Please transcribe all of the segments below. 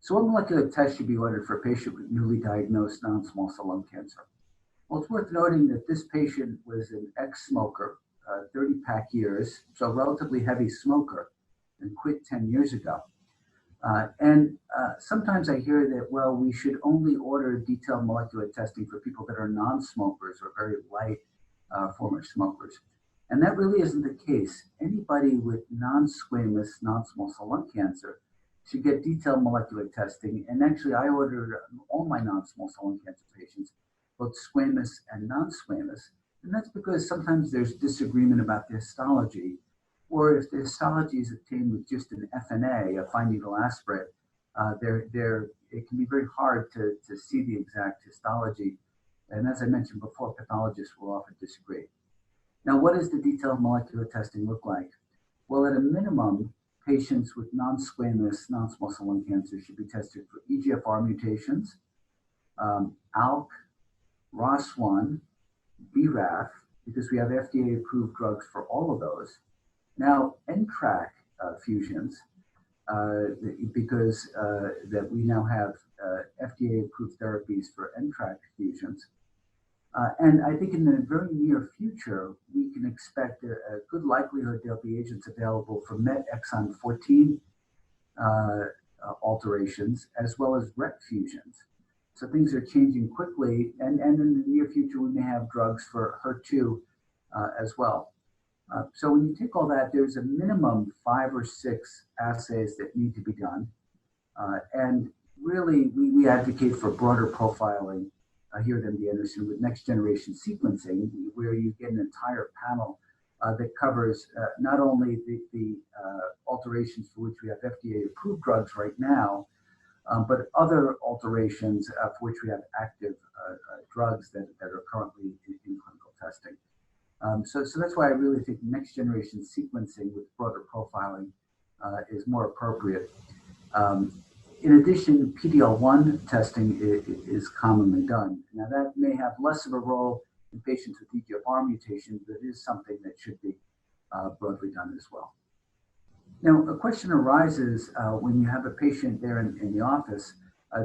So what molecular test should be ordered for a patient with newly diagnosed non-small cell lung cancer? Well, it's worth noting that this patient was an ex-smoker, 30-pack years, so a relatively heavy smoker, and quit 10 years ago. Sometimes I hear that, well, we should only order detailed molecular testing for people that are non-smokers or very light former smokers. And that really isn't the case. Anybody with non-squamous non-small cell lung cancer should get detailed molecular testing. And actually, I ordered all my non-small cell lung cancer patients, both squamous and non-squamous. And that's because sometimes there's disagreement about the histology, or if the histology is obtained with just an FNA, a fine needle aspirate, it can be very hard to see the exact histology. And as I mentioned before, pathologists will often disagree. Now, what does the detailed molecular testing look like? Well, at a minimum, patients with non-squamous non-small cell lung cancer should be tested for EGFR mutations, ALK, ROS1, BRAF, because we have FDA-approved drugs for all of those. Now, NTRK fusions, because that we now have FDA-approved therapies for NTRK fusions. And I think in the very near future, we can expect a good likelihood there'll be agents available for MET exon 14 alterations, as well as RET fusions. So things are changing quickly, and in the near future, we may have drugs for HER2 as well. So when you take all that, there's a minimum 5 or 6 assays that need to be done. And really, we advocate for broader profiling here at MD Anderson with next generation sequencing, where you get an entire panel that covers not only the alterations for which we have FDA approved drugs right now, but other alterations for which we have active drugs that are currently in clinical testing. So that's why I really think next generation sequencing with broader profiling is more appropriate. In addition, PD-L1 testing is commonly done. Now that may have less of a role in patients with EGFR mutation, but it is something that should be broadly done as well. Now, a question arises when you have a patient there in the office.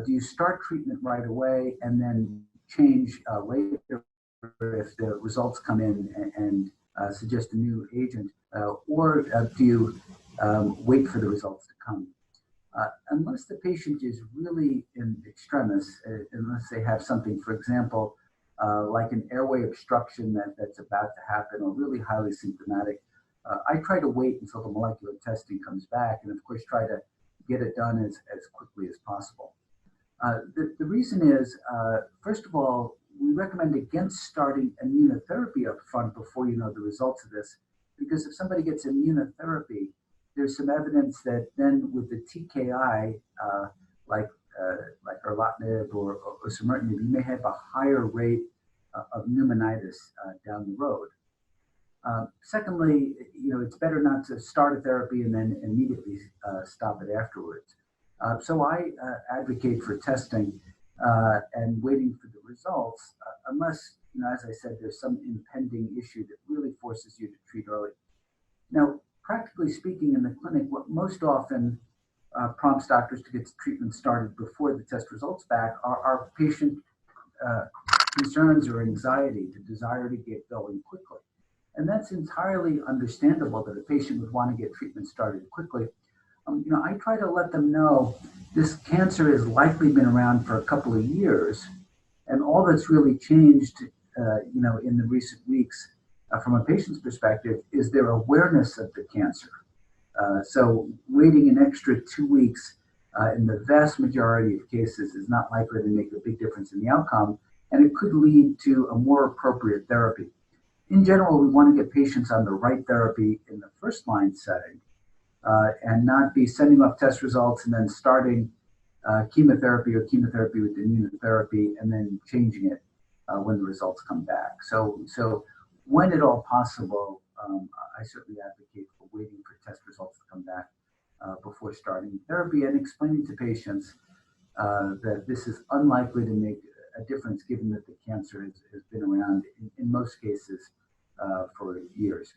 Do you start treatment right away and then change later if the results come in and suggest a new agent, or do you wait for the results to come? Unless the patient is really in extremis, unless they have something, for example, like an airway obstruction that's about to happen or really highly symptomatic, I try to wait until the molecular testing comes back and, of course, try to get it done as quickly as possible. The reason is, first of all, we recommend against starting immunotherapy up front before you know the results of this, because if somebody gets immunotherapy, there's some evidence that then with the TKI, like erlotinib or osimertinib, you may have a higher rate of pneumonitis down the road. Secondly, it's better not to start a therapy and then immediately stop it afterwards. So I advocate for testing and waiting for the results, unless, as I said, there's some impending issue that really forces you to treat early. Now, practically speaking, in the clinic, what most often prompts doctors to get treatment started before the test results back are patient concerns or anxiety, the desire to get going quickly. And that's entirely understandable that a patient would want to get treatment started quickly. I try to let them know this cancer has likely been around for a couple of years, and all that's really changed, in the recent weeks from a patient's perspective is their awareness of the cancer. So waiting an extra 2 weeks in the vast majority of cases is not likely to make a big difference in the outcome, and it could lead to a more appropriate therapy. In general, we want to get patients on the right therapy in the first line setting and not be sending off test results and then starting chemotherapy or chemotherapy with immunotherapy and then changing it when the results come back. So when at all possible, I certainly advocate for waiting for test results to come back before starting therapy and explaining to patients that this is unlikely to make a difference given that the cancer has been around in most cases for years.